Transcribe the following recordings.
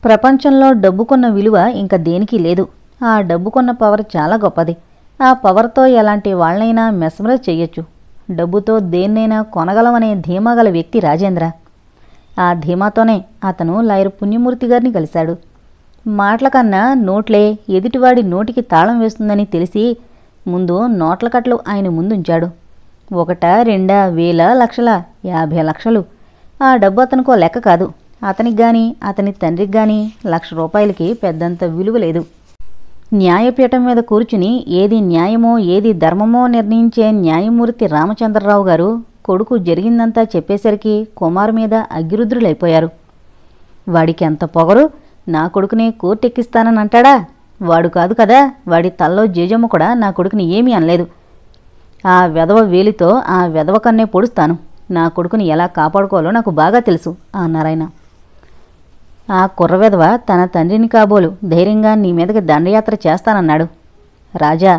ప్రపంచంలో డబ్బుకున్న విలువ ఇంక దేనికి లేదు. ఆ డబ్బుకున్న పవర్ చాలా గొప్పది. ఆ పవర్తో ఎలాంటి వాళ్ళనైనా మెస్మరైజ్ చెయ్యొచ్చు. డబ్బుతో దేన్నైనా కొనగలమనే ధీమా గల వ్యక్తి రాజేంద్ర. ఆ ధీమాతోనే అతను లాయర్ పుణ్యమూర్తి గారిని కలిశాడు. మాటల కన్నా నోట్లే ఎదుటివాడి నోటికి తాళం వేస్తుందని తెలిసి ముందు నోట్ల కట్లు ఆయన ముందుంచాడు. 1, 2, వేల, లక్షల, 50 లక్షలు. ఆ డబ్బు అతనికో లెక్క కాదు. అతనికి గాని అతని తండ్రికి గాని ₹1,00,000కి పెద్దంత విలువ లేదు. న్యాయపీఠం మీద కూర్చుని ఏది న్యాయమో ఏది ధర్మమో నిర్ణయించే న్యాయమూర్తి రామచంద్రరావు గారు కొడుకు జరిగిందంతా చెప్పేసరికి కుమార్ మీద అగ్గిరుద్రులైపోయారు. వాడికి ఎంత పొగరు! నా కొడుకుని కోర్టెక్కిస్తానని అంటాడా? వాడు కాదు కదా, వాడి తల్లో జేజమ్మ కూడా నా కొడుకుని ఏమీ అనలేదు. ఆ వెధవ వేలితో ఆ వెధవ కన్నే పొడుస్తాను. నా కొడుకుని ఎలా కాపాడుకోవాలో నాకు బాగా తెలుసు అన్నారాయన. ఆ కుర్రవెధవ తన తండ్రిని కాబోలు ధైర్యంగా నీ మీదకి దండయాత్ర చేస్తానన్నాడు. రాజా,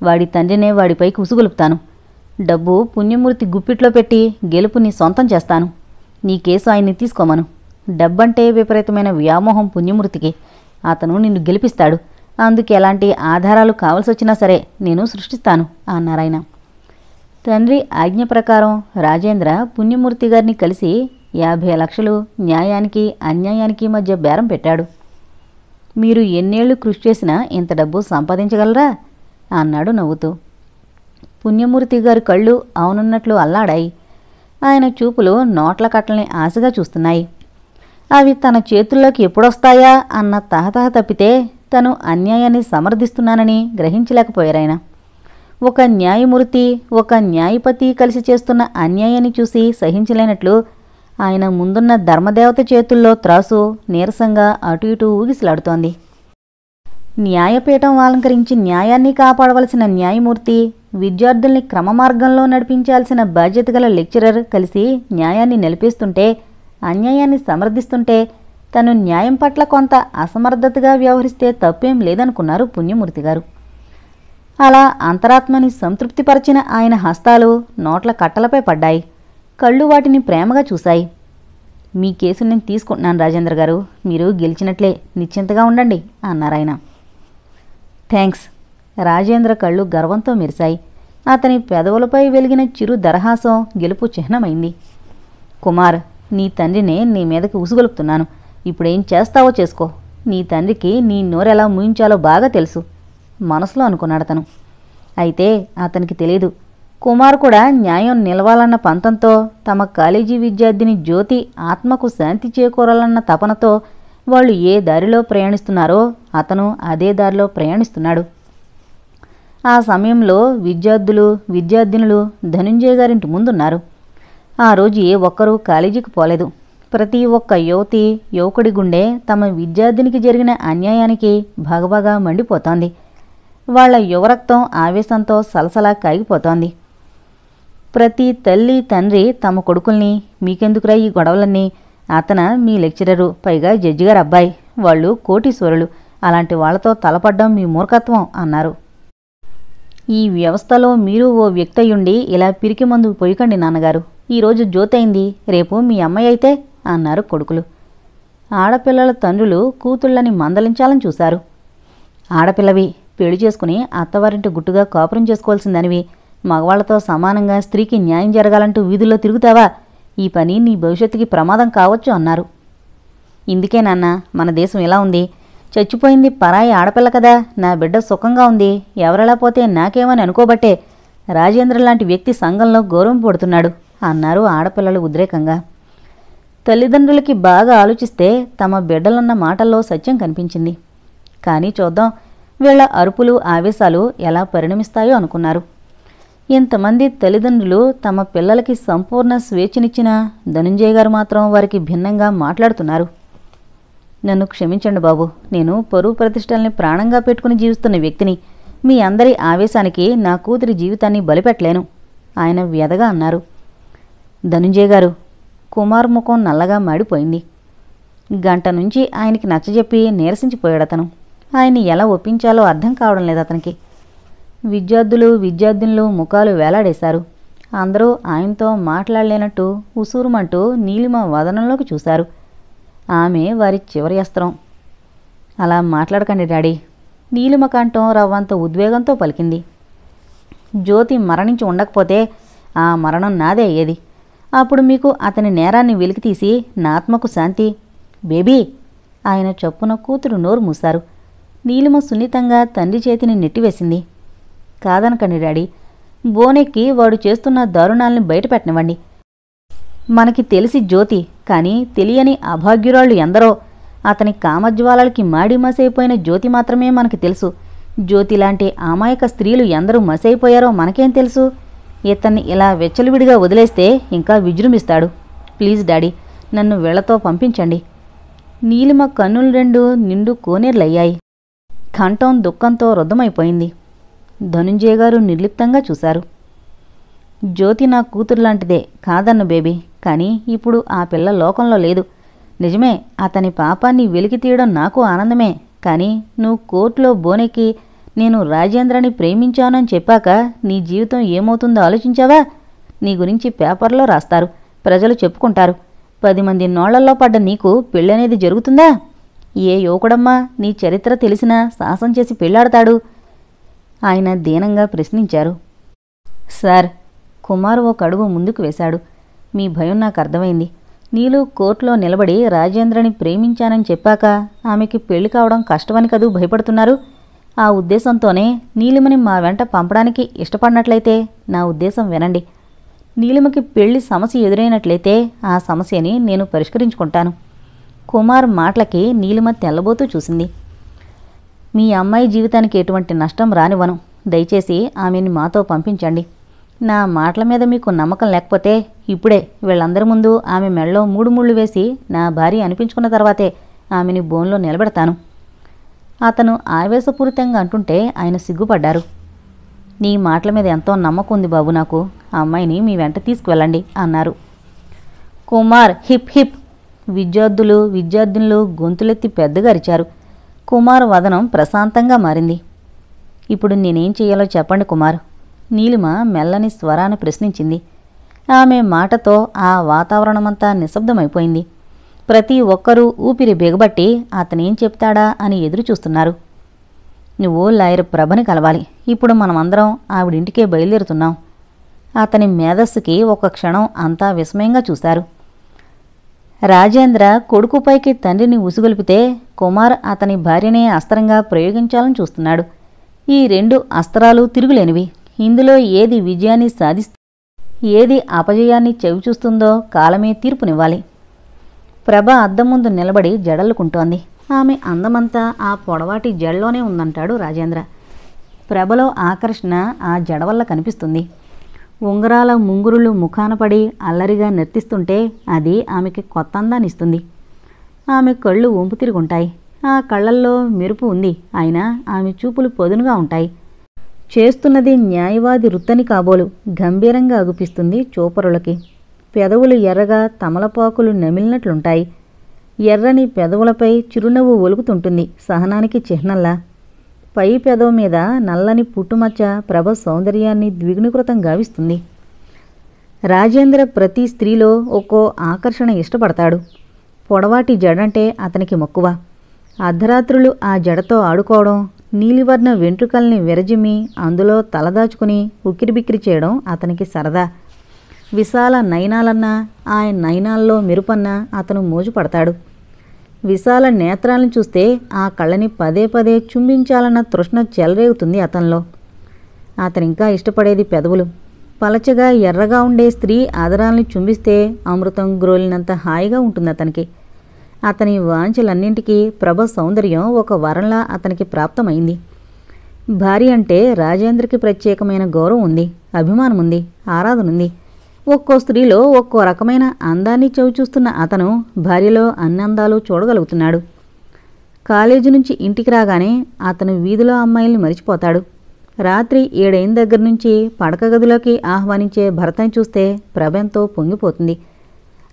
వాడి తండ్రినే వాడిపైకి ఉసుగొలుపుతాను. డబ్బు పుణ్యమూర్తి గుప్పిట్లో పెట్టి గెలుపు నీ సొంతం చేస్తాను. నీ కేసు ఆయన్ని తీసుకోమను. డబ్బంటే విపరీతమైన వ్యామోహం పుణ్యమూర్తికి. అతను నిన్ను గెలిపిస్తాడు. అందుకు ఎలాంటి ఆధారాలు కావలసొచ్చినా సరే నేను సృష్టిస్తాను అన్నారాయన. తండ్రి ఆజ్ఞ ప్రకారం రాజేంద్ర పుణ్యమూర్తి గారిని కలిసి 50 లక్షలు న్యాయానికి అన్యాయానికి మధ్య బేరం పెట్టాడు. మీరు ఎన్నేళ్లు కృషి చేసినా ఇంత డబ్బు సంపాదించగలరా అన్నాడు నవ్వుతూ. పుణ్యమూర్తి గారి కళ్ళు అవునున్నట్లు అల్లాడాయి. ఆయన చూపులు నోట్ల కట్టల్ని ఆశగా చూస్తున్నాయి. అవి తన చేతుల్లోకి ఎప్పుడొస్తాయా అన్న తహతహ తప్పితే తను అన్యాయాన్ని సమర్థిస్తున్నానని గ్రహించలేకపోయారాయన. ఒక న్యాయమూర్తి ఒక న్యాయపతి కలిసి చేస్తున్న అన్యాయాన్ని చూసి సహించలేనట్లు ఆయన ముందున్న ధర్మదేవత చేతుల్లో త్రాసు నీరసంగా అటు ఇటూ ఊగిసలాడుతోంది. న్యాయపీఠం అలంకరించి న్యాయాన్ని కాపాడవలసిన న్యాయమూర్తి, విద్యార్థుల్ని క్రమమార్గంలో నడిపించాల్సిన బాధ్యత గల లెక్చరర్ కలిసి న్యాయాన్ని నిలిపేస్తుంటే, అన్యాయాన్ని సమర్థిస్తుంటే తను న్యాయం పట్ల కొంత అసమర్థతగా వ్యవహరిస్తే తప్పేం లేదనుకున్నారు పుణ్యమూర్తి గారు. అలా అంతరాత్మని సంతృప్తిపరిచిన ఆయన హస్తాలు నోట్ల కట్టలపై పడ్డాయి. కళ్ళు వాటిని ప్రేమగా చూశాయి. మీ కేసు నేను తీసుకుంటున్నాను రాజేంద్ర గారు. మీరు గెలిచినట్లే, నిశ్చింతగా ఉండండి అన్నారాయన. థ్యాంక్స్. రాజేంద్ర కళ్ళు గర్వంతో మెరిశాయి. అతని పెదవులపై వెలిగిన చిరు దరహాసం గెలుపు చిహ్నమైంది. కుమార్, నీ తండ్రినే నీ మీదకి ఉసుగొలుపుతున్నాను. ఇప్పుడేం చేస్తావో చేసుకో. నీ తండ్రికి నీ నోరెలా ముయించాలో బాగా తెలుసు మనసులో అనుకున్నాడతను. అయితే అతనికి తెలీదు, కుమార్ కూడా న్యాయం నిలవాలన్న పంతంతో, తమ కాలేజీ విద్యార్థిని జ్యోతి ఆత్మకు శాంతి చేకూరాలన్న తపనతో వాళ్ళు ఏ దారిలో ప్రయాణిస్తున్నారో అతను అదే దారిలో ప్రయాణిస్తున్నాడు. ఆ సమయంలో విద్యార్థినులు ధనుంజయ గారింటి ముందున్నారు. ఆ రోజు ఏ ఒక్కరూ కాలేజీకి పోలేదు. ప్రతి ఒక్క యువకుడి గుండె తమ విద్యార్థినికి జరిగిన అన్యాయానికి భగభగా మండిపోతోంది. వాళ్ల యువరక్తం ఆవేశంతో సలసలా కాగిపోతోంది. ప్రతి తల్లి తండ్రి తమ కొడుకుల్ని, మీకెందుకురా ఈ గొడవలన్నీ, అతన మీ లెక్చరరు, పైగా జడ్జిగారు అబ్బాయి, వాళ్ళు కోటీశ్వరులు, అలాంటి వాళ్లతో తలపడ్డం మీ మూర్ఖత్వం అన్నారు. ఈ వ్యవస్థలో మీరు ఓ వ్యక్తయుండి ఇలా పిరికి మందు పొయ్యకండి నాన్నగారు. ఈరోజు జ్యోతైంది, రేపు మీ అమ్మాయి అయితే అన్నారు కొడుకులు. ఆడపిల్లల తండ్రులు కూతుళ్ళని మందలించాలని చూశారు. ఆడపిల్లవి, పెళ్లి చేసుకుని అత్తవారింటి గుట్టుగా కాపురం చేసుకోవాల్సిందనివి, మగవాళ్లతో సమానంగా స్త్రీకి న్యాయం జరగాలంటూ వీధుల్లో తిరుగుతావా? ఈ పని నీ భవిష్యత్తుకి ప్రమాదం కావచ్చు అన్నారు. ఇందుకే నాన్న మన దేశం ఇలా ఉంది. చచ్చిపోయింది పరాయి ఆడపిల్ల కదా, నా బిడ్డ సుఖంగా ఉంది, ఎవరెలా పోతే నాకేమని అనుకోబట్టే రాజేంద్ర లాంటి వ్యక్తి సంఘంలో గౌరవం పడుతున్నాడు అన్నారు ఆడపిల్లలు ఉద్రేకంగా. తల్లిదండ్రులకి బాగా ఆలోచిస్తే తమ బిడ్డలున్న మాటల్లో సత్యం కనిపించింది. కానీ చూద్దాం వీళ్ల అరుపులు ఆవేశాలు ఎలా పరిణమిస్తాయో అనుకున్నారు. ఇంతమంది తల్లిదండ్రులు తమ పిల్లలకి సంపూర్ణ స్వేచ్ఛనిచ్చినా ధనుంజయ గారు మాత్రం వారికి భిన్నంగా మాట్లాడుతున్నారు. నన్ను క్షమించండి బాబు, నేను పరువు ప్రతిష్టల్ని ప్రాణంగా పెట్టుకుని జీవిస్తున్న వ్యక్తిని. మీ అందరి ఆవేశానికి నా కూతురి జీవితాన్ని బలిపెట్టలేను ఆయన వ్యధగా అన్నారు. ధనుంజయ గారు, కుమార్ ముఖం నల్లగా మాడిపోయింది. గంట నుంచి ఆయనకి నచ్చజెప్పి నీరసించిపోయాడతను. ఆయన్ని ఎలా ఒప్పించాలో అర్థం కావడం లేదు అతనికి. విద్యార్థినులు ముఖాలు వేలాడేశారు. అందరూ ఆయనతో మాట్లాడలేనట్టు ఉసూరుమంటూ నీలిమ వదనంలోకి చూశారు. ఆమె వారి చివరి అస్త్రం. అలా మాట్లాడకండి డాడీ, నీలిమ కంఠం రవ్వంత ఉద్వేగంతో పలికింది. జ్యోతి మరణించి ఉండకపోతే ఆ మరణం నాదే అయ్యేది. అప్పుడు మీకు అతని నేరాన్ని వెలికితీసి నా ఆత్మకు శాంతి. బేబీ! ఆయన చప్పున కూతురు నోరు మూశారు. నీలిమ సున్నితంగా తండ్రి చేతిని నెట్టివేసింది. కాదనకండి డాడీ, బోనెక్కి వాడు చేస్తున్న దారుణాల్ని బయటపెట్టనివ్వండి. మనకి తెలిసి జ్యోతి, కానీ తెలియని అభాగ్యురాళ్ళు ఎందరో. అతని కామజ్వాలలకి మాడి మసైపోయిన జ్యోతి మాత్రమే మనకి తెలుసు. జ్యోతి లాంటి అమాయక స్త్రీలు ఎందరూ మసైపోయారో మనకేం తెలుసు? ఇతన్ని ఇలా వెచ్చలివిడిగా వదిలేస్తే ఇంకా విజృంభిస్తాడు. ప్లీజ్ డాడీ, నన్ను వీళ్లతో పంపించండి. నీలిమ కన్నులు రెండు నిండు కోనేర్లయ్యాయి. కంఠం దుఃఖంతో రుద్ధమైపోయింది. ధనుంజయ గారు నిర్లిప్తంగా చూశారు. జ్యోతి నా కూతురులాంటిదే, కాదన్న బేబీ, కానీ ఇప్పుడు ఆ పిల్ల లోకంలో లేదు. నిజమే, అతని పాపాన్ని వెలికి తీయడం నాకు ఆనందమే. కానీ నువ్వు కోర్టులో బోనెక్కి నేను రాజేంద్రని ప్రేమించానని చెప్పాక నీ జీవితం ఏమవుతుందో ఆలోచించావా? నీ గురించి పేపర్లో రాస్తారు, ప్రజలు చెప్పుకుంటారు. 10 మంది నోళ్లల్లో పడ్డ నీకు పెళ్ళనేది జరుగుతుందా? ఏ యువకుడమ్మా నీ చరిత్ర తెలిసినా సాహసం చేసి పెళ్లాడతాడు? ఆయన దీనంగా ప్రశ్నించారు. సార్, కుమార్ ఒక అడుగు ముందుకు వేశాడు. మీ భయం నాకు అర్థమైంది. నీలు కోర్టులో నిలబడి రాజేంద్రని ప్రేమించానని చెప్పాక ఆమెకి పెళ్లి కావడం కష్టమని కదూ భయపడుతున్నారు. ఆ ఉద్దేశంతోనే నీలిమని మా వెంట పంపడానికి ఇష్టపడినట్లయితే నా ఉద్దేశం వినండి. నీలిమకి పెళ్లి సమస్య ఎదురైనట్లయితే ఆ సమస్యని నేను పరిష్కరించుకుంటాను. కుమార్ మాటలకి నీలిమ తెల్లబోతూ చూసింది. మీ అమ్మాయి జీవితానికి ఎటువంటి నష్టం రానివ్వను. దయచేసి ఆమెని మాతో పంపించండి. నా మాటల మీద మీకు నమ్మకం లేకపోతే ఇప్పుడే వీళ్ళందరి ముందు ఆమె మెడలో 3 ముళ్ళు వేసి నా భార్య అనిపించుకున్న తర్వాతే ఆమెని బోన్లో నిలబెడతాను. అతను ఆవేశపూరితంగా అంటుంటే ఆయన సిగ్గుపడ్డారు. నీ మాటల మీద ఎంతో నమ్మకం ఉంది బాబు నాకు. ఆ అమ్మాయిని మీ వెంట తీసుకువెళ్ళండి అన్నారు. Kumar hip hip! విద్యార్థులు గొంతులెత్తి పెద్దగా అరిచారు. కుమార్ వదనం ప్రశాంతంగా మారింది. ఇప్పుడు నేనేం చెయ్యాలో చెప్పండి కుమార్, నీలిమ మెల్లని స్వరాన్ని ప్రశ్నించింది. ఆమె మాటతో ఆ వాతావరణమంతా నిశ్శబ్దమైపోయింది. ప్రతి ఒక్కరూ ఊపిరి బిగబట్టి అతనేం చెప్తాడా అని ఎదురు చూస్తున్నారు. నువ్వు లాయర్ ప్రభని కలవాలి. ఇప్పుడు మనమందరం ఆవిడింటికే బయలుదేరుతున్నాం. అతని మేధస్సుకి ఒక క్షణం అంతా విస్మయంగా చూశారు. రాజేంద్ర కొడుకుపైకి తండ్రిని ఉసుగొలిపితే కుమార్ అతని భార్యనే అస్త్రంగా ప్రయోగించాలని చూస్తున్నాడు. ఈ 2 అస్త్రాలు తిరుగులేనివి. ఇందులో ఏది విజయాన్ని ఏది అపజయాన్ని చవిచూస్తుందో కాలమే తీర్పునివ్వాలి. ప్రభ అద్దం ముందు నిలబడి జడల్లుకుంటోంది. ఆమె అందమంతా ఆ పొడవాటి జడలోనే ఉందంటాడు రాజేంద్ర. ప్రభలో ఆకర్షణ ఆ జడ వల్ల కనిపిస్తుంది. ఉంగరాల ముంగురులు ముఖాన పడి అల్లరిగా నర్తిస్తుంటే అది ఆమెకి కొత్త అందాన్నిస్తుంది. ఆమె కళ్ళు వంపు తిరుగుంటాయి. ఆ కళ్ళల్లో మెరుపు ఉంది, అయినా ఆమె చూపులు పొదునుగా ఉంటాయి. చేస్తున్నది న్యాయవాది వృత్తని కాబోలు గంభీరంగా అగుపిస్తుంది చూపరులకి. పెదవులు ఎర్రగా తమలపాకులు నమిలినట్లుంటాయి. ఎర్రని పెదవులపై చిరునవ్వు ఒలుకుతుంటుంది సహనానికి చిహ్నంలా. పై పెదవు మీద నల్లని పుట్టుమచ్చ ప్రభ సౌందర్యాన్ని ద్విగుణీకృతం గావిస్తుంది. రాజేంద్ర ప్రతి స్త్రీలో ఒక్కో ఆకర్షణ ఇష్టపడతాడు. పొడవాటి జడంటే అతనికి మక్కువ. అర్ధరాత్రులు ఆ జడతో ఆడుకోవడం, నీలివర్ణ వెంట్రుకల్ని విరజిమ్మి అందులో తలదాచుకుని ఉక్కిరిబిక్కిరి చేయడం అతనికి సరదా. విశాల నయనాలన్నా ఆ నయనాల్లో మెరుపన్నా అతను మోజుపడతాడు. విశాల నేత్రాలను చూస్తే ఆ కళ్ళని పదే పదే చుంబించాలన్న తృష్ణ చెలరేగుతుంది అతనిలో. అతనింకా ఇష్టపడేది పెదవులు. పలచగా ఎర్రగా ఉండే స్త్రీ ఆదరాల్ని చుంబిస్తే అమృతం గ్రోలినంత హాయిగా ఉంటుంది అతనికి. అతని వాంఛలన్నింటికీ ప్రభ సౌందర్యం ఒక వరంలా అతనికి ప్రాప్తమైంది. భార్య అంటే రాజేంద్రకి ప్రత్యేకమైన గౌరవం ఉంది, అభిమానం ఉంది, ఆరాధన ఉంది. ఒక్కో స్త్రీలో ఒక్కో రకమైన అందాన్ని చవిచూస్తున్న అతను భార్యలో అన్ని అందాలు చూడగలుగుతున్నాడు. కాలేజీ నుంచి ఇంటికి రాగానే అతను వీధిలో అమ్మాయిల్ని మరిచిపోతాడు. రాత్రి 7 అయిన దగ్గర నుంచి పడక గదిలోకి ఆహ్వానించే భర్తని చూస్తే ప్రభంతో పొంగిపోతుంది.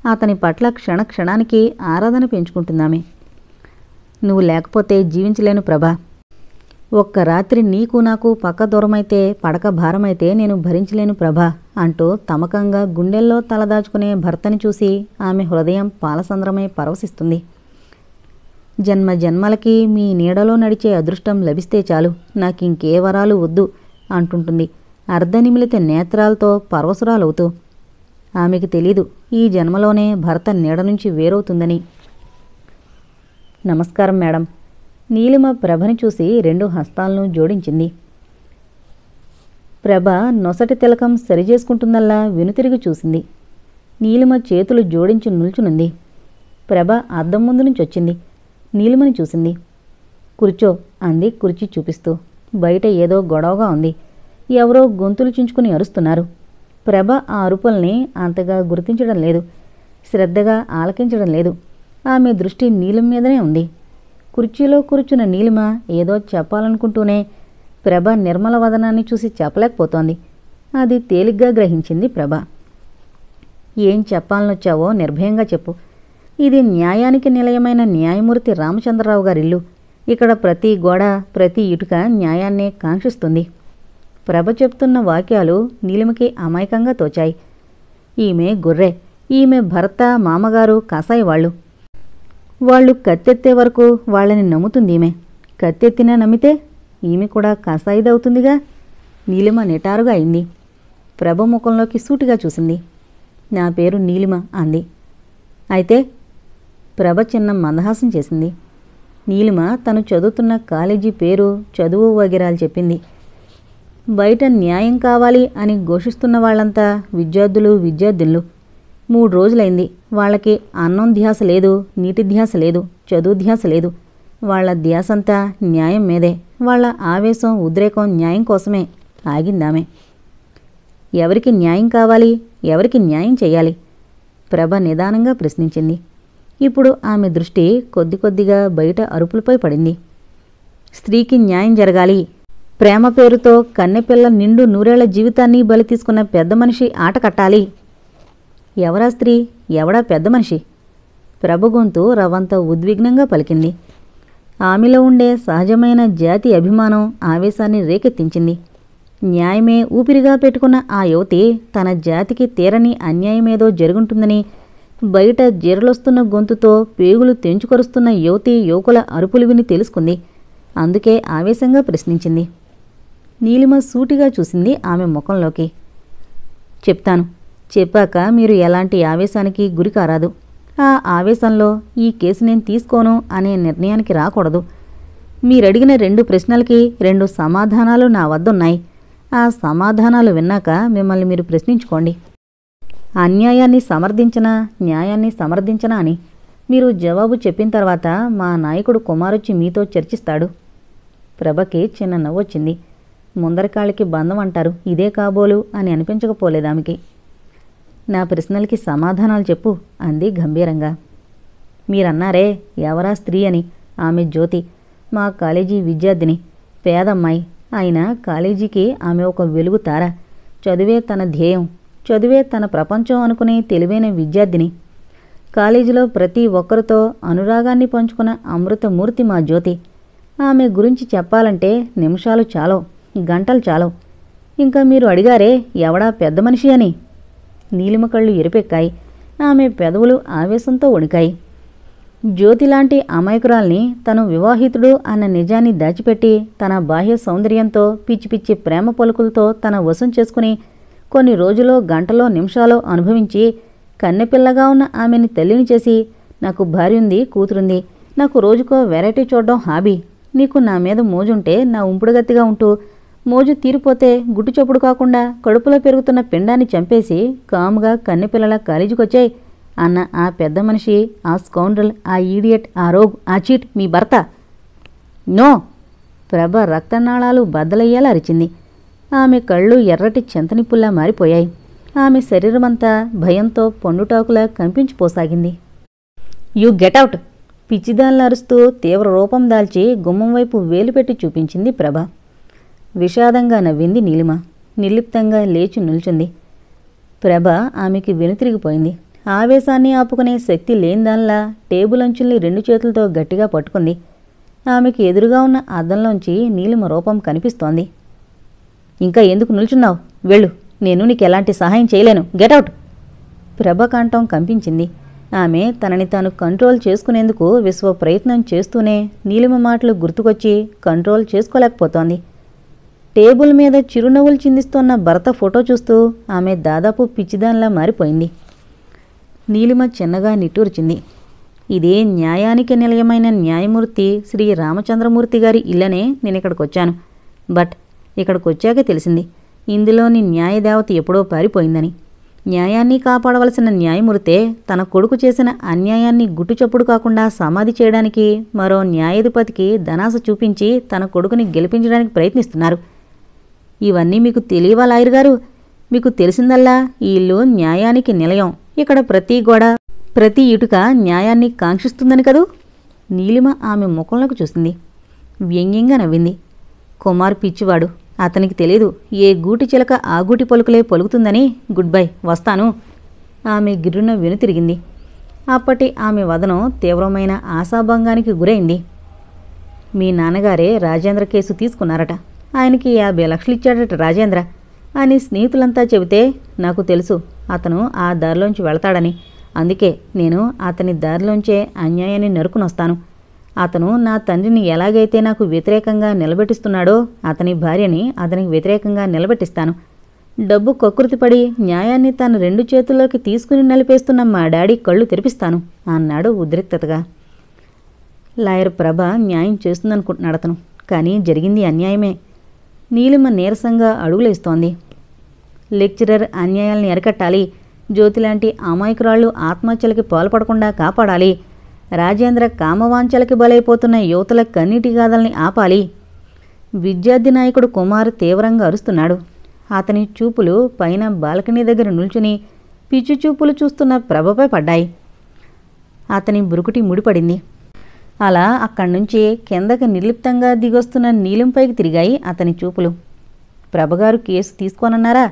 అతని పట్ల క్షణక్షణానికి ఆరాధన పెంచుకుంటుందామె. నువ్వు లేకపోతే జీవించలేను ప్రభా. ఒక్క రాత్రి నీకు నాకు పక్క దూరమైతే, పడక భారమైతే నేను భరించలేను ప్రభా అంటూ తమకంగా గుండెల్లో తలదాచుకునే భర్తని చూసి ఆమె హృదయం పాలసంద్రమై పరవశిస్తుంది. జన్మ జన్మలకి మీ నీడలో నడిచే అదృష్టం లభిస్తే చాలు, నాకింకే వరాలు వద్దు అంటుంటుంది అర్ధనిమిలిత నేత్రాలతో పరవశురాలవుతూ. ఆమెకి తెలీదు ఈ జన్మలోనే భర్త నీడ నుంచి వేరవుతుందని. నమస్కారం మేడం. నీలిమ ప్రభని చూసి 2 హస్తాలను జోడించింది. ప్రభ నొసటి తిలకం సరిచేసుకుంటుందల్లా వెనుతిరిగి చూసింది. నీలిమ చేతులు జోడించి నిల్చునుంది. ప్రభ అద్దం ముందు నుంచి వచ్చింది. నీలిమని చూసింది. కూర్చో అంది కుర్చీ చూపిస్తూ. బయట ఏదో గొడవగా ఉంది. ఎవరో గొంతులు చించుకుని అరుస్తున్నారు. ప్రభ ఆ అరుపుల్ని అంతగా గుర్తించడం లేదు, శ్రద్ధగా ఆలకించడం లేదు. ఆమె దృష్టి నీలిమ మీదనే ఉంది. కుర్చీలో కూర్చున్న నీలిమ ఏదో చెప్పాలనుకుంటూనే ప్రభ నిర్మల వదనాన్ని చూసి చెప్పలేకపోతోంది. అది తేలిగ్గా గ్రహించింది ప్రభ. ఏం చెప్పాలనొచ్చావో నిర్భయంగా చెప్పు. ఇది న్యాయానికి నిలయమైన న్యాయమూర్తి రామచంద్రరావు గారిల్లు. ఇక్కడ ప్రతి గోడ, ప్రతి ఇటుక న్యాయాన్నే కాంక్షిస్తుంది. ప్రభ చెప్తున్న వాక్యాలు నీలిమకి అమాయకంగా తోచాయి. ఈమె గొర్రె, ఈమె భర్త మామగారు కసాయి వాళ్ళు కత్తెత్తే వరకు వాళ్ళని నమ్ముతుంది ఈమె. కత్తెత్తినా నమ్మితే ఈమె కూడా కసాయిదవుతుందిగా. నీలిమ నిటారుగా అయింది. ప్రభ ముఖంలోకి సూటిగా చూసింది. నా పేరు నీలిమ అంది. అయితే? ప్రభ చిన్న మందహాసం చేసింది. నీలిమ తను చదువుతున్న కాలేజీ పేరు, చదువు వగేరాలు చెప్పింది. బయట న్యాయం కావాలి అని ఘోషిస్తున్న వాళ్ళంతా విద్యార్థులు, విద్యార్థినులు. 3 రోజులైంది. వాళ్ళకి అన్నం ధ్యాస లేదు, నీటి ధ్యాస లేదు, చదువు ధ్యాస లేదు. వాళ్ళ ధ్యాసంతా న్యాయం మీదే. వాళ్ళ ఆవేశం, ఉద్రేకం న్యాయం కోసమే. ఆగిందామె. ఎవరికి న్యాయం కావాలి? ఎవరికి న్యాయం చెయ్యాలి? ప్రభ నిదానంగా ప్రశ్నించింది. ఇప్పుడు ఆమె దృష్టి కొద్ది కొద్దిగా బయట అరుపులపై పడింది. స్త్రీకి న్యాయం జరగాలి. ప్రేమ పేరుతో కన్నెపిల్ల నిండు 100 జీవితాన్ని బలి తీసుకున్న పెద్ద మనిషి ఆట కట్టాలి. ఎవరా స్త్రీ? ఎవడా పెద్ద మనిషి? ప్రభ గొంతు రవంత ఉద్విగ్నంగా పలికింది. ఆమెలో ఉండే సహజమైన జాతి అభిమానం ఆవేశాన్ని రేకెత్తించింది. న్యాయమే ఊపిరిగా పెట్టుకున్న ఆ యువతి తన జాతికి తీరని అన్యాయమేదో జరుగుంటుందని బయట జీరలొస్తున్న గొంతుతో పేగులు తెంచుకొరుస్తున్న యువకుల అరుపులు విని తెలుసుకుంది. అందుకే ఆవేశంగా ప్రశ్నించింది. నీలిమ సూటిగా చూసింది ఆమె ముఖంలోకి. చెప్తాను. చెప్పాక మీరు ఎలాంటి ఆవేశానికి గురి కారాదు. ఆ ఆవేశంలో ఈ కేసు నేను తీసుకోను అనే నిర్ణయానికి రాకూడదు. మీరడిగిన 2 ప్రశ్నలకి 2 సమాధానాలు నా వద్దున్నాయి. ఆ సమాధానాలు విన్నాక మిమ్మల్ని మీరు ప్రశ్నించుకోండి. అన్యాయాన్ని సమర్థించనా, న్యాయాన్ని సమర్థించనా అని మీరు జవాబు చెప్పిన తర్వాత మా నాయకుడు కుమారొచ్చి మీతో చర్చిస్తాడు. ప్రభకి చిన్న నవ్వొచ్చింది. ముందరకాళ్ళకి బంధం అంటారు, ఇదే కాబోలు అని అనిపించకపోలేదామెకి. నా ప్రశ్నలకి సమాధానాలు చెప్పు అంది గంభీరంగా. మీరన్నారే ఎవరా స్త్రీ అని, ఆమె జ్యోతి, మా కాలేజీ విద్యార్థిని, పేదమ్మాయి. అయినా కాలేజీకి ఆమె ఒక వెలుగు తార. చదువే తన ధ్యేయం, చదువే తన ప్రపంచం అనుకునే తెలివైన విద్యార్థిని. కాలేజీలో ప్రతి ఒక్కరితో అనురాగాన్ని పంచుకున్న అమృతమూర్తి మా జ్యోతి. ఆమె గురించి చెప్పాలంటే నిమిషాలు చాలవు, గంటలు చాలవు. ఇంకా మీరు అడిగారే ఎవడా పెద్ద మనిషి అని. నీలిమ కళ్ళు ఎరిపెక్కాయి. ఆమె పెదవులు ఆవేశంతో వణికాయి. జ్యోతిలాంటి అమాయకురాల్ని తను వివాహితుడు అన్న నిజాన్ని దాచిపెట్టి తన బాహ్య సౌందర్యంతో పిచ్చి పిచ్చి ప్రేమ పలుకులతో తన వశం చేసుకుని కొన్ని రోజులో, గంటలో, నిమిషాలో అనుభవించి కన్నెపిల్లగా ఉన్న ఆమెని తల్లిని చేసి, నాకు భార్య ఉంది, కూతురుంది, నాకు రోజుకో వెరైటీ చూడడం హాబీ, నీకు నా మీద మోజుంటే నా ఉంపుడుగత్తిగా ఉంటూ మోజు తీరిపోతే గుట్టు చప్పుడు కాకుండా కడుపులో పెరుగుతున్న పిండాన్ని చంపేసి కాముగా కన్నెపిల్లల కాలేజీకొచ్చాయి అన్న ఆ పెద్ద మనిషి, ఆ స్కౌండ్రల్, ఆ ఈడియట్, ఆ రోగ్, ఆ చీట్ మీ భర్త. నో! ప్రభ రక్తనాళాలు బద్దలయ్యేలా అరిచింది. ఆమె కళ్ళు ఎర్రటి చింతనిప్పుల్లా మారిపోయాయి. ఆమె శరీరమంతా భయంతో పండుటాకులా కంపించిపోసాగింది. You get out! పిచ్చిదాన్లా అరుస్తూ తీవ్ర రూపం దాల్చి గుమ్మం వైపు వేలుపెట్టి చూపించింది ప్రభ. విషాదంగా నవ్వింది నీలిమ. నిర్లిప్తంగా లేచి నిల్చుంది. ప్రభ ఆమెకి వెనుతిరిగిపోయింది. ఆవేశాన్ని ఆపుకునే శక్తి లేనిదాన్లా టేబుల్ అంచుల్ని 2 చేతులతో గట్టిగా పట్టుకుంది. ఆమెకి ఎదురుగా ఉన్న అద్దంలోంచి నీలిమ రూపం కనిపిస్తోంది. ఇంకా ఎందుకు నిల్చున్నావు? వెళ్ళు, నేను నీకెలాంటి సహాయం చేయలేను. గెటౌట్! ప్రభ కంఠం కంపించింది. ఆమె తనని తాను కంట్రోల్ చేసుకునేందుకు విశ్వ ప్రయత్నం చేస్తూనే నీలిమ మాటలు గుర్తుకొచ్చి కంట్రోల్ చేసుకోలేకపోతోంది. టేబుల్ మీద చిరునవ్వులు చిందిస్తున్న భర్త ఫోటో చూస్తూ ఆమె దాదాపు పిచ్చిదానిలా మారిపోయింది. నీలిమ చిన్నగా నిట్టూర్చింది. ఇదే న్యాయానికి నిలయమైన న్యాయమూర్తి శ్రీ రామచంద్రమూర్తి గారి ఇల్లనే నేనిక్కడికొచ్చాను. బట్ ఇక్కడికొచ్చాకే తెలిసింది ఇందులోని న్యాయదేవత ఎప్పుడో పారిపోయిందని. న్యాయాన్ని కాపాడవలసిన న్యాయమూర్తే తన కొడుకు చేసిన అన్యాయాన్ని గుట్టుచప్పుడు కాకుండా సమాధి చేయడానికి మరో న్యాయాధిపతికి ధనాస చూపించి తన కొడుకుని గెలిపించడానికి ప్రయత్నిస్తున్నారు. ఇవన్నీ మీకు తెలియవా లాయర్ గారు? మీకు తెలిసిందల్లా ఈ ఇల్లు న్యాయానికి నిలయం. ఇక్కడ ప్రతి గోడ, ప్రతి ఇటుక న్యాయాన్ని కాంక్షిస్తుందని కదూ? నీలిమ ఆమె ముఖంలోకి చూసింది. వ్యంగ్యంగా నవ్వింది. కుమార్ పిచ్చివాడు. అతనికి తెలీదు ఏ గూటి చిలక ఆ గూటి పలుకులే పలుకుతుందని. గుడ్ బై, వస్తాను. ఆమె గిర్రున వెనుతిరిగింది. అప్పటి ఆమె వదనం తీవ్రమైన ఆశాభంగానికి గురైంది. మీ నాన్నగారే రాజేంద్ర కేసు తీసుకున్నారట. ఆయనకి 50 లక్షలు ఇచ్చాడట రాజేంద్ర అని స్నేహితులంతా చెబితే నాకు తెలుసు అతను ఆ దారిలోంచి వెళతాడని. అందుకే నేను అతని దారిలోంచే అన్యాయాన్ని నరుకునొస్తాను. అతను నా తండ్రిని ఎలాగైతే నాకు వ్యతిరేకంగా నిలబెట్టిస్తున్నాడో అతని భార్యని అతనికి వ్యతిరేకంగా నిలబెట్టిస్తాను. డబ్బు కకృతిపడి న్యాయాన్ని తన 2 చేతుల్లోకి తీసుకుని నలిపేస్తున్న మా డాడీ కళ్ళు తెరిపిస్తాను అన్నాడు ఉద్రిక్తతగా. లాయర్ ప్రభ న్యాయం చేస్తుందనుకుంటున్నాడు అతను. కానీ జరిగింది అన్యాయమే. నీలిమ నీరసంగా అడుగులేస్తోంది. లెక్చరర్ అన్యాయాల్ని అరికట్టాలి. జ్యోతిలాంటి అమాయకురాళ్ళు ఆత్మహత్యలకి పాల్పడకుండా కాపాడాలి. రాజేంద్ర కామవాంఛలకి బలైపోతున్న యువతుల కన్నీటి గాథల్ని ఆపాలి. విద్యార్థి నాయకుడు కుమార్ తీవ్రంగా అరుస్తున్నాడు. అతని చూపులు పైన బాల్కనీ దగ్గర నిల్చుని పిచ్చి చూపులు చూస్తున్న ప్రభపై పడ్డాయి. అతని బురుకుటి ముడిపడింది. అలా అక్కడ్నుంచి కిందకి నిర్లిప్తంగా దిగొస్తున్న నీలింపైకి తిరిగాయి అతని చూపులు. ప్రభగారు కేసు తీసుకోనన్నారా?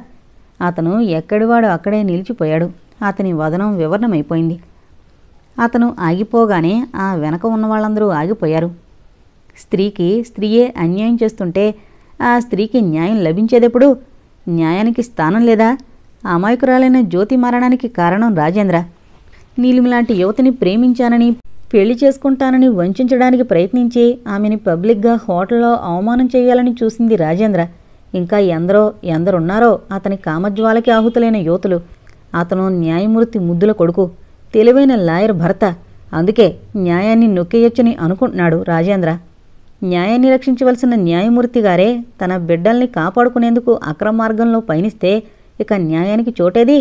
అతను ఎక్కడివాడు అక్కడే నిలిచిపోయాడు. అతని వదనం వివరణమైపోయింది. అతను ఆగిపోగానే ఆ వెనక ఉన్న వాళ్ళందరూ ఆగిపోయారు. స్త్రీకి స్త్రీయే అన్యాయం చేస్తుంటే ఆ స్త్రీకి న్యాయం లభించేదెప్పుడు? న్యాయానికి స్థానం లేదా? అమాయకురాలైన జ్యోతి మరణానికి కారణం రాజేంద్ర. నీలిమలాంటి యువతిని ప్రేమించానని, పెళ్లి చేసుకుంటానని వంచడానికి ప్రయత్నించి ఆమెని పబ్లిక్గా హోటల్లో అవమానం చేయాలని చూసింది రాజేంద్ర. ఇంకా ఎందరున్నారో అతని కామజ్వాలకి ఆహుతులైన యువతులు. అతను న్యాయమూర్తి ముద్దుల కొడుకు, తెలివైన లాయర్ భర్త. అందుకే న్యాయాన్ని నొక్కేయొచ్చని అనుకుంటున్నాడు రాజేంద్ర. న్యాయాన్ని రక్షించవలసిన న్యాయమూర్తి గారే తన బిడ్డల్ని కాపాడుకునేందుకు అక్రమ మార్గంలో పయనిస్తే ఇక న్యాయానికి చోటేది?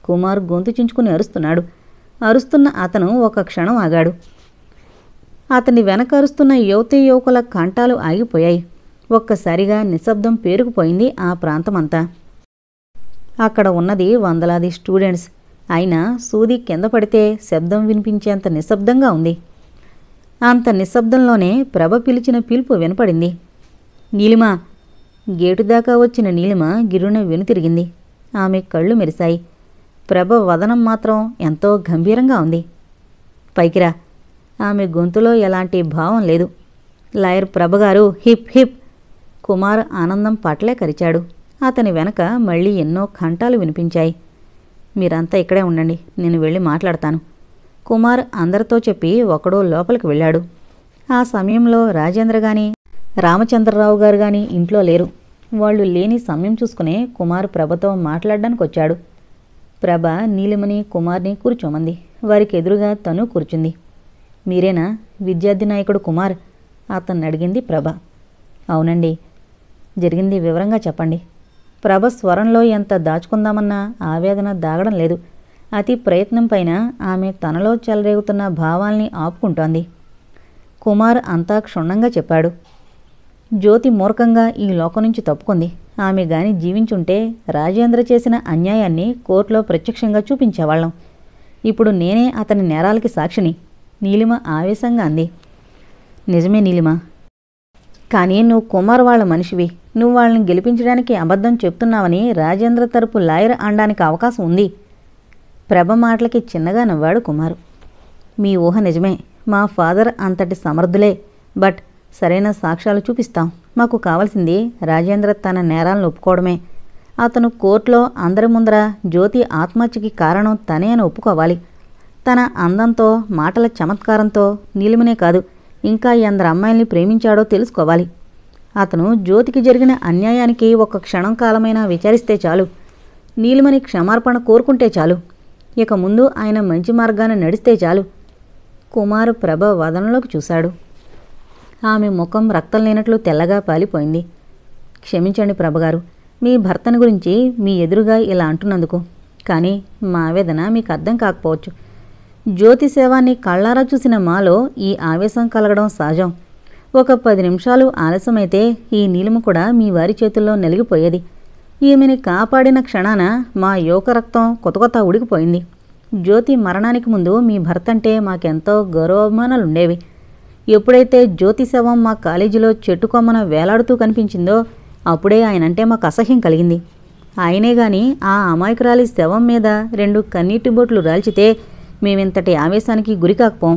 కుమార్ గొంతు చించుకుని అరుస్తున్నాడు. అరుస్తున్న అతను ఒక క్షణం ఆగాడు. అతని వెనక అరుస్తున్న యువతీ యువకుల కంఠాలు ఆగిపోయాయి. ఒక్కసారిగా నిశ్శబ్దం పేరుకుపోయింది ఆ ప్రాంతమంతా. అక్కడ ఉన్నది వందలాది స్టూడెంట్స్. అయినా సూది కింద పడితే శబ్దం వినిపించేంత నిశ్శబ్దంగా ఉంది. అంత నిశ్శబ్దంలోనే ప్రభ పిలిచిన పిలుపు వినపడింది. నీలిమ. గేటు దాకా వచ్చిన నీలిమ గిరున వెనుతిరిగింది. ఆమె కళ్ళు మెరిశాయి. ప్రభ వదనం మాత్రం ఎంతో గంభీరంగా ఉంది. పైకిరా. ఆమె గొంతులో ఎలాంటి భావం లేదు. లాయర్ ప్రభగారు హిప్ హిప్. కుమార్ ఆనందం పట్లే కరిచాడు. అతని వెనక మళ్ళీ ఎన్నో కంఠాలు వినిపించాయి. మీరంతా ఇక్కడే ఉండండి, నేను వెళ్ళి మాట్లాడతాను. కుమార్ అందరితో చెప్పి ఒకడో లోపలికి వెళ్ళాడు. ఆ సమయంలో రాజేంద్ర గాని రామచంద్రరావు గారు గాని ఇంట్లో లేరు. వాళ్ళు లేని సమయం చూసుకునే కుమార్ ప్రభతో మాట్లాడడానికి వచ్చాడు. ప్రభ నీలిమని కుమార్ని కూర్చోమంది. వారికి ఎదురుగా తను కూర్చుంది. మీరేనా విద్యార్థి నాయకుడు కుమార్? అతన్ని అడిగింది ప్రభ. అవునండి. జరిగింది వివరంగా చెప్పండి. ప్రభ స్వరంలో ఎంత దాచుకుందామన్నా ఆవేదన దాగడం లేదు. అతి ప్రయత్నం పైన ఆమె తనలో చెలరేగుతున్న భావాల్ని ఆపుకుంటోంది. కుమార్ అంతా క్షుణ్ణంగా చెప్పాడు. జ్యోతి మూర్ఖంగా ఈ లోకం నుంచి తప్పుకుంది. ఆమె గాని జీవించుంటే రాజేంద్ర చేసిన అన్యాయాన్ని కోర్టులో ప్రత్యక్షంగా చూపించేవాళ్ళం. ఇప్పుడు నేనే అతని నేరాలకి సాక్షిని. నీలిమ ఆవేశంగా అంది. నిజమే నీలిమ. కానీ నువ్వు కుమార్ వాళ్ళ మనిషివి. నువ్వు వాళ్ళని గెలిపించడానికి అబద్ధం చెప్తున్నావని రాజేంద్ర తరపు లాయర్ అనడానికి అవకాశం ఉంది. ప్రభ మాటలకి చిన్నగా నవ్వాడు కుమారు. మీ ఊహ నిజమే. మా ఫాదర్ అంతటి సమర్థులే. బట్ సరైన సాక్ష్యాలు చూపిస్తాం. మాకు కావాల్సింది రాజేంద్ర తన నేరాలను ఒప్పుకోవడమే. అతను కోర్టులో అందరి ముందర జ్యోతి ఆత్మహత్యకి కారణం తనే అని ఒప్పుకోవాలి. తన అందంతో మాటల చమత్కారంతో నీలిమనే కాదు ఇంకా ఎందరు అమ్మాయిల్ని ప్రేమించాడో తెలుసుకోవాలి. అతను జ్యోతికి జరిగిన అన్యాయానికి ఒక్క క్షణం కాలమైనా విచారిస్తే చాలు, నీలిమని క్షమార్పణ కోరుకుంటే చాలు, ఇక ముందు ఆయన మంచి మార్గాన నడిస్తే చాలు. కుమారు ప్రభ వదనంలోకి చూశాడు. ఆమె ముఖం రక్తం లేనట్లు తెల్లగా పాలిపోయింది. క్షమించండి ప్రభగారు, మీ భర్తని గురించి మీ ఎదురుగా ఇలా అంటున్నందుకు. కానీ మా ఆవేదన మీకు అర్థం కాకపోవచ్చు. జ్యోతి శవాన్ని కళ్ళారా చూసిన మాలో ఈ ఆవేశం కలగడం సహజం. ఒక 10 నిమిషాలు ఆలస్యమైతే ఈ నీలిమ కూడా మీ వారి చేతుల్లో నలిగిపోయేది. ఈమెని కాపాడిన క్షణాన మా యువక రక్తం కొత్త ఉడికిపోయింది. జ్యోతి మరణానికి ముందు మీ భర్త అంటే మాకెంతో గౌరవాభిమానాలుండేవి. ఎప్పుడైతే జ్యోతి శవం మా కాలేజీలో చెట్టు కొమ్మన వేలాడుతూ కనిపించిందో అప్పుడే ఆయనంటే మాకు అసహ్యం కలిగింది. ఆయనే గాని ఆ అమాయకురాలి శవం మీద 2 కన్నీటి బొట్లు రాల్చితే మేమింతటి ఆవేశానికి గురికాకపోం.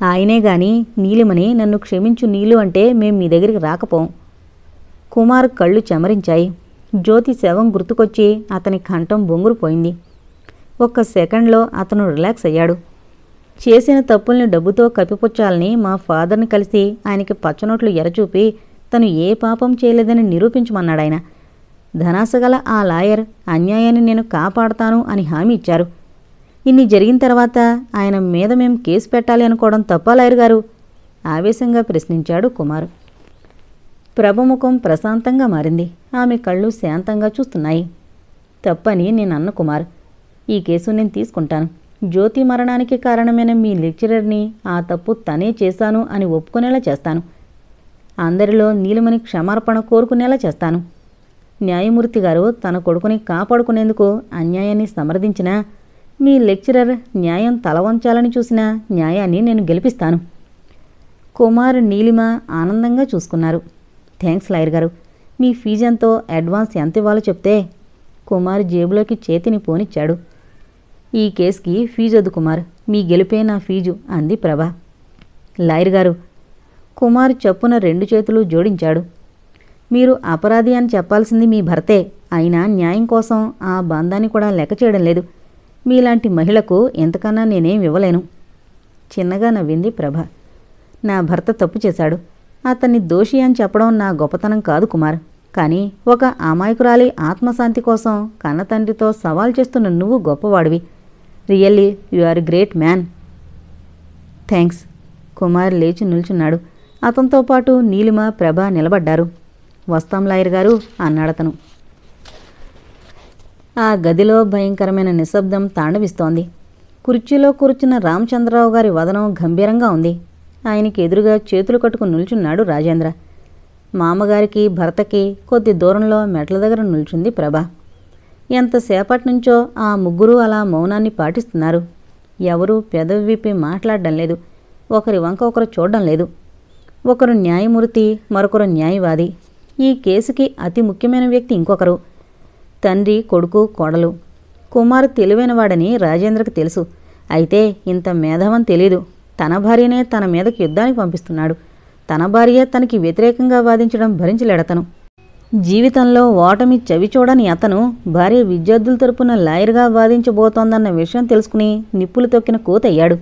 ఆయనే గాని నీలిమని నన్ను క్షమించు నీలు అంటే మేం మీ దగ్గరికి రాకపోం. కుమార్ కళ్ళు చెమరించాయి. జ్యోతి శవం గుర్తుకొచ్చి అతని కంఠం బొంగురుపోయింది. ఒక్క సెకండ్లో అతను రిలాక్స్ అయ్యాడు. చేసిన తప్పుల్ని డబ్బుతో కప్పిపుచ్చాలని మా ఫాదర్ని కలిసి ఆయనకి పచ్చనోట్లు ఎరచూపి తను ఏ పాపం చేయలేదని నిరూపించమన్నాడాయన. ధనాసగల ఆ లాయర్ అన్యాయాన్ని నేను కాపాడతాను అని హామీ ఇచ్చారు. ఇన్ని జరిగిన తర్వాత ఆయన మీద మేం కేసు పెట్టాలి అనుకోవడం తప్పా లాయర్ గారు? ఆవేశంగా ప్రశ్నించాడు కుమార్. ప్రభముఖం ప్రశాంతంగా మారింది. ఆమె కళ్ళు శాంతంగా చూస్తున్నాయి. తప్పని నేనన్న కుమార్, ఈ కేసు నేను తీసుకుంటాను. జ్యోతి మరణానికి కారణమైన మీ లెక్చరర్ని ఆ తప్పు తనే చేశాను అని ఒప్పుకునేలా చేస్తాను. అందరిలో నీలిమని క్షమార్పణ కోరుకునేలా చేస్తాను. న్యాయమూర్తి గారు తన కొడుకుని కాపాడుకునేందుకు అన్యాయాన్ని సమర్థించినా, మీ లెక్చరర్ న్యాయం తలవంచాలని చూసిన న్యాయాన్ని నేను గెలిపిస్తాను. కుమార్ నీలిమ ఆనందంగా చూసుకున్నారు. థ్యాంక్స్ లాయర్ గారు. మీ ఫీజు ఎంతో, అడ్వాన్స్ ఎంత ఇవ్వాలో చెప్తే. కుమార్ జేబులోకి చేతిని పోనిచ్చాడు. ఈ కేసుకి ఫీజు వద్దు కుమార్, మీ గెలిపే నా ఫీజు అంది ప్రభ. లాయర్ గారు. కుమార్ చప్పున 2 చేతులు జోడించాడు. మీరు అపరాధి అని చెప్పాల్సింది మీ భర్తే. అయినా న్యాయం కోసం ఆ బంధాన్ని కూడా లెక్క చేయడం లేదు. మీలాంటి మహిళకు ఎంతకన్నా నేనేం ఇవ్వలేను. చిన్నగా నవ్వింది ప్రభ. నా భర్త తప్పు చేశాడు. అతన్ని దోషి అని చెప్పడం నా గొప్పతనం కాదు కుమార్. కానీ ఒక అమాయకురాలి ఆత్మశాంతి కోసం కన్నతండ్రితో సవాల్ చేస్తున్న నువ్వు గొప్పవాడివి. Really you are great man. Thanks. Kumar లేచి నిల్చున్నాడు. అతనితో పాటు నీలిమ, ప్రభ నిలబడ్డారు. వస్తాం లాయర్ గారు అన్నాడతను. ఆ గదిలో భయంకరమైన నిశ్శబ్దం తాండవిస్తోంది. కుర్చీలో కూర్చున్న రామచంద్రరావు గారి వదనం గంభీరంగా ఉంది. ఆయనకి ఎదురుగా చేతులు కట్టుకుని నిల్చున్నాడు రాజేంద్ర. మామగారికి భర్తకి కొద్ది దూరంలో మెట్ల దగ్గర నిల్చుంది ప్రభ. ఎంతసేపటి నుంచో ఆ ముగ్గురు అలా మౌనాన్ని పాటిస్తున్నారు. ఎవరూ పెదవి విప్పి మాట్లాడడం లేదు. ఒకరి వంక ఒకరు చూడడం లేదు. ఒకరు న్యాయమూర్తి, మరొకరు న్యాయవాది. ఈ కేసుకి అతి ముఖ్యమైన వ్యక్తి ఇంకొకరు. తండ్రి, కొడుకు, కోడలు. కుమార్ తెలివైనవాడని రాజేంద్రకు తెలుసు. అయితే ఇంత మేధావని తెలీదు. తన భార్యనే తన మీదకి యుద్ధానికి పంపిస్తున్నాడు. తన భార్య తనకి వ్యతిరేకంగా వాదించడం భరించలేడతను. జీవితంలో ఓటమి చవిచూడని అతను భార్య విద్యార్థుల తరపున లాయర్గా వాదించబోతోందన్న విషయం తెలుసుకుని నిప్పులు తొక్కిన కూతయ్యాడు.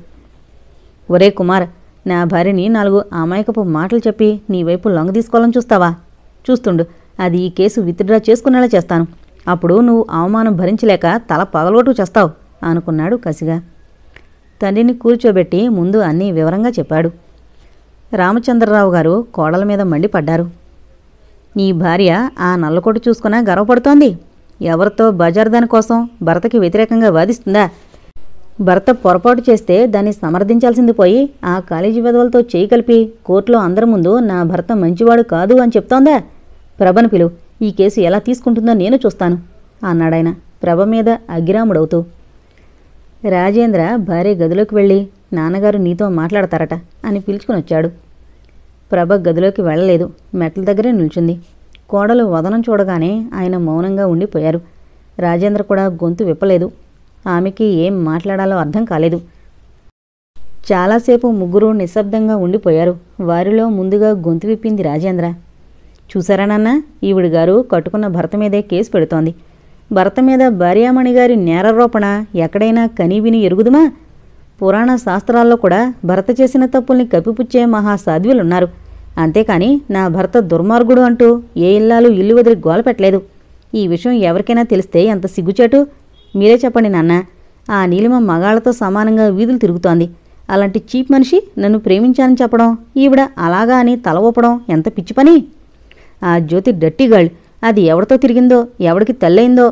ఒరే కుమార్, నా భార్యని 4 అమాయకపు మాటలు చెప్పి నీ వైపు లొంగ తీసుకోవాలని చూస్తావా? చూస్తుండు, అది ఈ కేసు విత్డ్రా చేసుకునేలా చేస్తాను. అప్పుడు నువ్వు అవమానం భరించలేక తల పగలగొట్టు చేస్తావు అనుకున్నాడు కసిగా. తండ్రిని కూర్చోబెట్టి ముందు అన్నీ వివరంగా చెప్పాడు. రామచంద్రరావు గారు కోడల మీద మండిపడ్డారు. నీ భార్య ఆ నల్లకొట్టు చూసుకున్నా గర్వపడుతోంది. ఎవరితో బజార్ దానికోసం భర్తకి వ్యతిరేకంగా వాదిస్తుందా? భర్త పొరపాటు చేస్తే దాన్ని సమర్థించాల్సింది పోయి ఆ కాలేజీ విధవలతో చేయి కలిపి కోర్టులో అందరి ముందు నా భర్త మంచివాడు కాదు అని చెప్తోందా? ప్రభను పిలు, ఈ కేసు ఎలా తీసుకుంటుందో నేను చూస్తాను అన్నాడాయన ప్రభ మీద అగిరాముడవుతూ. రాజేంద్ర భార్య గదిలోకి వెళ్ళి నాన్నగారు నీతో మాట్లాడతారట అని పిలుచుకుని వచ్చాడు. ప్రభ గదిలోకి వెళ్ళలేదు. మెట్ల దగ్గరే నిల్చుంది. కోడలు వదనం చూడగానే ఆయన మౌనంగా ఉండిపోయారు. రాజేంద్ర కూడా గొంతు విప్పలేదు. ఆమెకి ఏం మాట్లాడాలో అర్థం కాలేదు. చాలాసేపు ముగ్గురు నిశ్శబ్దంగా ఉండిపోయారు. వారిలో ముందుగా గొంతు విప్పింది రాజేంద్ర. చూసారా నాన్న, ఈవిడ గారు కట్టుకున్న భర్త మీదే కేసు పెడుతోంది. భర్త మీద భార్యామణి గారి నేరారోపణ ఎక్కడైనా కనీవిని ఎరుగుదుమా? పురాణ శాస్త్రాల్లో కూడా భర్త చేసిన తప్పుల్ని కప్పిపుచ్చే మహాసాధ్వులున్నారు. అంతేకాని నా భర్త దుర్మార్గుడు అంటూ ఏ ఇల్లాలు ఇల్లు వదిలి గోల పెట్టలేదు. ఈ విషయం ఎవరికైనా తెలిస్తే ఎంత సిగ్గుచేటు? మీరే చెప్పండి నాన్న. ఆ నీలిమ మగాళ్లతో సమానంగా వీధులు తిరుగుతోంది. అలాంటి చీప్ మనిషి నన్ను ప్రేమించానని చెప్పడం, ఈవిడ అలాగా అని తల ఊపడం ఎంత పిచ్చి పని? ఆ జ్యోతి డర్టీ గర్ల్. అది ఎవరితో తిరిగిందో, ఎవడికి తల్లయిందో?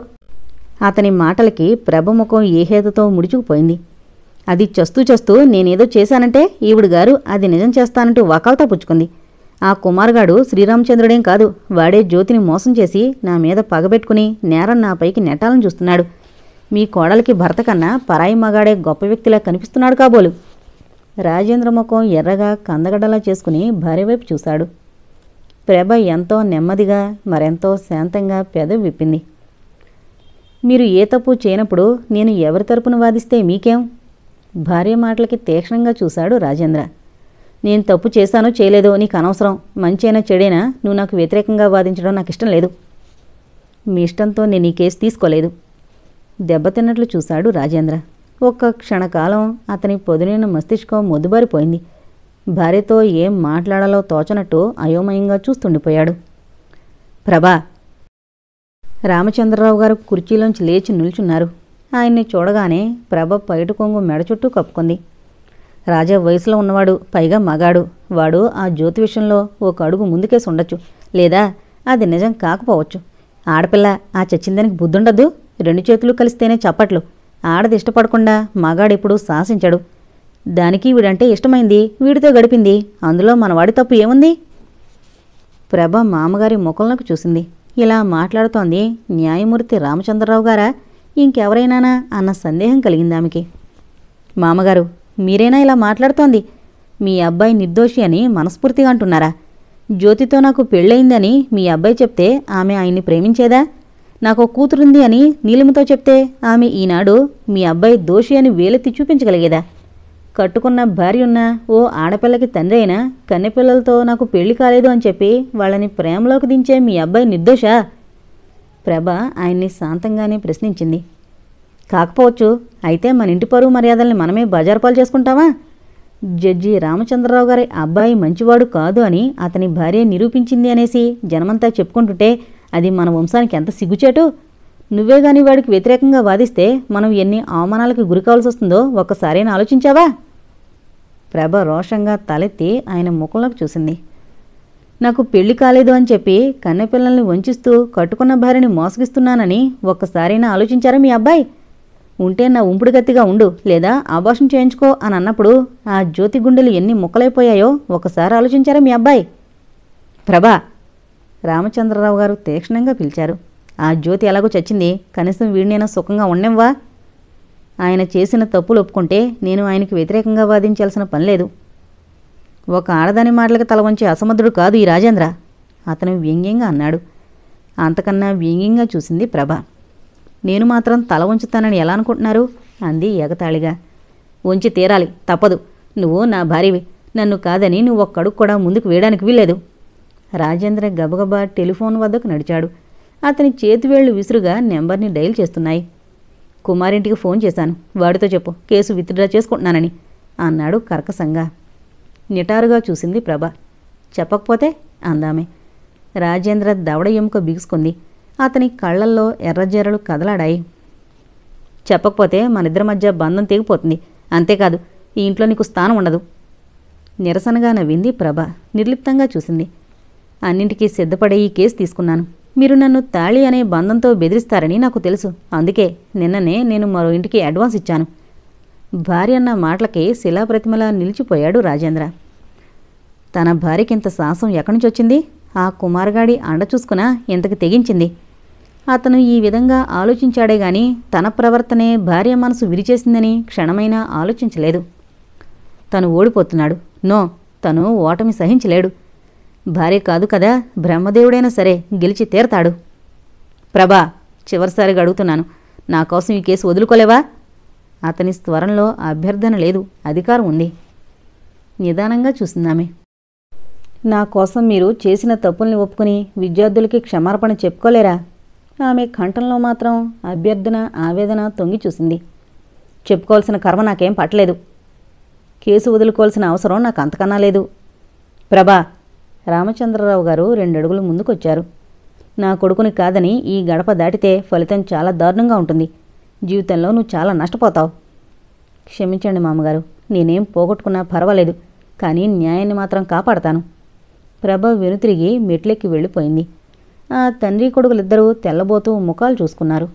అతని మాటలకి ప్రభ ముఖం ఏ హేతుతో ముడుచుకుపోయింది. అది చస్తూ నేనేదో చేశానంటే ఈవిడగారు అది నిజం చేస్తానంటూ వకాల్తా పుచ్చుకుంది. ఆ కుమార్గాడు శ్రీరామచంద్రుడేం కాదు, వాడే జ్యోతిని మోసం చేసి నా మీద పగబెట్టుకుని నేరం నా పైకి నెట్టాలని చూస్తున్నాడు. మీ కోడలికి భర్త కన్నా పరాయి మగాడే గొప్ప వ్యక్తిలా కనిపిస్తున్నాడు కాబోలు. రాజేంద్ర ముఖం ఎర్రగా కందగడ్డలా చేసుకుని భార్య వైపు చూశాడు. ప్రభ ఎంతో నెమ్మదిగా మరెంతో శాంతంగా పెదవి విప్పింది. మీరు ఏ తప్పు చేయనప్పుడు నేను ఎవరి తరపున వాదిస్తే మీకేం? భార్య మాటలకి తీక్షణంగా చూశాడు రాజేంద్ర. నేను తప్పు చేశానో చేయలేదో నీకు అనవసరం. మంచైనా చెడైనా నువ్వు నాకు వ్యతిరేకంగా వాదించడం నాకు ఇష్టం లేదు. మీ ఇష్టంతో నేను ఈ కేసు తీసుకోలేదు. దెబ్బతిన్నట్లు చూశాడు రాజేంద్ర. ఒక్క క్షణకాలం అతని పొదునైన మస్తిష్కం మొద్దుబారిపోయింది. భార్యతో ఏం మాట్లాడాలో తోచనట్టు అయోమయంగా చూస్తుండిపోయాడు. ప్రభా! రామచంద్రరావు గారు కుర్చీలోంచి లేచి నిల్చున్నారు. ఆయన్ని చూడగానే ప్రభ పైట కొంగు మెడ చుట్టూ కప్పుకుంది. రాజా వయసులో ఉన్నవాడు, పైగా మగాడు. వాడు ఆ జ్యోతి విషయంలో ఒక అడుగు ముందుకేసి ఉండొచ్చు, లేదా అది నిజం కాకపోవచ్చు. ఆడపిల్ల ఆ చచ్చిందానికి బుద్ధుండద్దు. 2 చేతులు కలిస్తేనే చప్పట్లు. ఆడది ఇష్టపడకుండా మగాడెప్పుడు శాసించడు. దానికి వీడంటే ఇష్టమైంది, వీడితో గడిపింది. అందులో మనవాడి తప్పు ఏముంది? ప్రభ మామగారి ముఖంలోకి చూసింది. ఇలా మాట్లాడుతోంది న్యాయమూర్తి రామచంద్రరావు గారా, ఇంకెవరైనానా అన్న సందేహం కలిగింది ఆమెకి. మామగారు, మీరేనా ఇలా మాట్లాడుతోంది? మీ అబ్బాయి నిర్దోషి అని మనస్ఫూర్తిగా అంటున్నారా? జ్యోతితో నాకు పెళ్ళయిందని మీ అబ్బాయి చెప్తే ఆమె ఆయన్ని ప్రేమించేదా? నాకు కూతురుంది అని నీలిమతో చెప్తే ఆమె ఈనాడు మీ అబ్బాయి దోషి అని వేలెత్తి చూపించగలిగేదా? కట్టుకున్న భార్య ఉన్న ఓ ఆడపిల్లకి తండ్రి అయినా కన్నెపిల్లలతో నాకు పెళ్లి కాలేదు అని చెప్పి వాళ్ళని ప్రేమలోకి దించే మీ అబ్బాయి నిర్దోషా? ప్రభ ఆయన్ని శాంతంగానే ప్రశ్నించింది. కాకపోవచ్చు. అయితే మన ఇంటి పరువు మర్యాదల్ని మనమే బజారుపాలు చేసుకుంటావా? జడ్జి రామచంద్రరావు గారి అబ్బాయి మంచివాడు కాదు అని అతని భార్య నిరూపించింది అనేసి జనమంతా చెప్పుకుంటుంటే అది మన వంశానికి ఎంత సిగ్గుచేటు? నువ్వే గాని వాడికి వ్యతిరేకంగా వాదిస్తే మనం ఎన్ని అవమానాలకు గురికావాల్సి వస్తుందో ఒక్కసారైనా ఆలోచించావా? ప్రభ రోషంగా తలెత్తి ఆయన ముఖంలోకి చూసింది. నాకు పెళ్లి కాలేదు అని చెప్పి కన్నెపిల్లల్ని వంచిస్తూ కట్టుకున్న భార్యని మోసగిస్తున్నానని ఒక్కసారైనా ఆలోచించారా మీ అబ్బాయి? ఉంటే నా ఉంపుడు గత్తిగా ఉండు, లేదా ఆభాషం చేయించుకో అని అన్నప్పుడు ఆ జ్యోతి గుండెలు ఎన్ని ముక్కలైపోయాయో ఒకసారి ఆలోచించారా మీ అబ్బాయి? ప్రభా! రామచంద్రరావు గారు తీక్షణంగా పిలిచారు. ఆ జ్యోతి ఎలాగో చచ్చింది, కనీసం వీడినైనా సుఖంగా ఉండెంవా? ఆయన చేసిన తప్పులు ఒప్పుకుంటే నేను ఆయనకి వ్యతిరేకంగా వాదించాల్సిన పని లేదు. ఒక ఆడదాని మాటలకి తల వంచే అసమర్థుడు కాదు ఈ రాజేంద్ర, అతను వ్యంగ్యంగా అన్నాడు. అంతకన్నా వ్యంగ్యంగా చూసింది ప్రభ. నేను మాత్రం తల వంచుతానని ఎలా అనుకుంటున్నారు? అంది ఎగతాళిగా. వంచి తీరాలి, తప్పదు. నువ్వు నా భార్యవి. నన్ను కాదని నువ్వు ఒక్కడుగు కూడా ముందుకు వేయడానికి వీల్లేదు. రాజేంద్ర గబగబా టెలిఫోన్ వద్దకు నడిచాడు. అతని చేతివేళ్లు విసురుగా నెంబర్ని డైల్ చేస్తున్నాయి. కుమారింటికి ఫోన్ చేశాను, వాడితో చెప్పు కేసు విత్డ్రా చేసుకుంటున్నానని అన్నాడు కర్కశంగా. నిటారుగా చూసింది ప్రభ. చెప్పకపోతే అందామే. రాజేంద్ర దవడ ఎముక బిగుసుకుంది. అతని కళ్లల్లో ఎర్రజెరలు కదలాడాయి. చెప్పకపోతే మనిద్దరి మధ్య బంధం తెగిపోతుంది. అంతేకాదు, ఈ ఇంట్లో నీకు స్థానం ఉండదు. నిరసనగా నవ్వింది ప్రభ. నిర్లిప్తంగా చూసింది. అన్నింటికీ సిద్ధపడే ఈ కేసు తీసుకున్నాను. మీరు నన్ను తాళి అనే బంధంతో బెదిరిస్తారని నాకు తెలుసు. అందుకే నిన్ననే నేను మరో ఇంటికి అడ్వాన్స్ ఇచ్చాను. భార్య అన్న మాటలకి శిలాప్రతిమలా నిలిచిపోయాడు రాజేంద్ర. తన భార్యకింత సాహసం ఎక్కడి నుంచి వచ్చింది? ఆ కుమారగాడి అండ చూసుకున్నా ఇంతకు తెగించింది. అతను ఈ విధంగా ఆలోచించాడే గాని తన ప్రవర్తనే భార్య మనసు విరిచేసిందని క్షణమైనా ఆలోచించలేదు. తను ఓడిపోతున్నాడు. నో, తను ఓటమి సహించలేడు. భార్య కాదు కదా, బ్రహ్మదేవుడైనా సరే గెలిచి తీరతాడు. ప్రభా, చివరిసారిగా అడుగుతున్నాను, నా కోసం ఈ కేసు వదులుకోలేవా? అతని స్వరంలో అభ్యర్థన లేదు, అధికారం ఉంది. నిదానంగా చూసిందామె. నా కోసం మీరు చేసిన తప్పుల్ని ఒప్పుకుని విద్యార్థులకి క్షమార్పణ చెప్పుకోలేరా? ఆమె కంఠంలో మాత్రం అభ్యర్థన, ఆవేదన తొంగి చూసింది. చెప్పుకోవాల్సిన కర్మ నాకేం పట్టలేదు. కేసు వదులుకోవాల్సిన అవసరం నాకు అంతకన్నా లేదు. ప్రభా, రామచంద్రరావు గారు 2 అడుగులు ముందుకొచ్చారు. నా కొడుకుని కాదని ఈ గడప దాటితే ఫలితం చాలా దారుణంగా ఉంటుంది. జీవితంలో నువ్వు చాలా నష్టపోతావు. క్షమించండి మామగారు, నేనేం పోగొట్టుకున్నా పర్వాలేదు, కానీ న్యాయాన్ని మాత్రం కాపాడతాను. ప్రభ వెనుతిరిగి మెట్లెక్కి వెళ్ళిపోయింది. ఆ తండ్రి కొడుకులిద్దరూ తెల్లబోతూ ముఖాలు చూసుకున్నారు.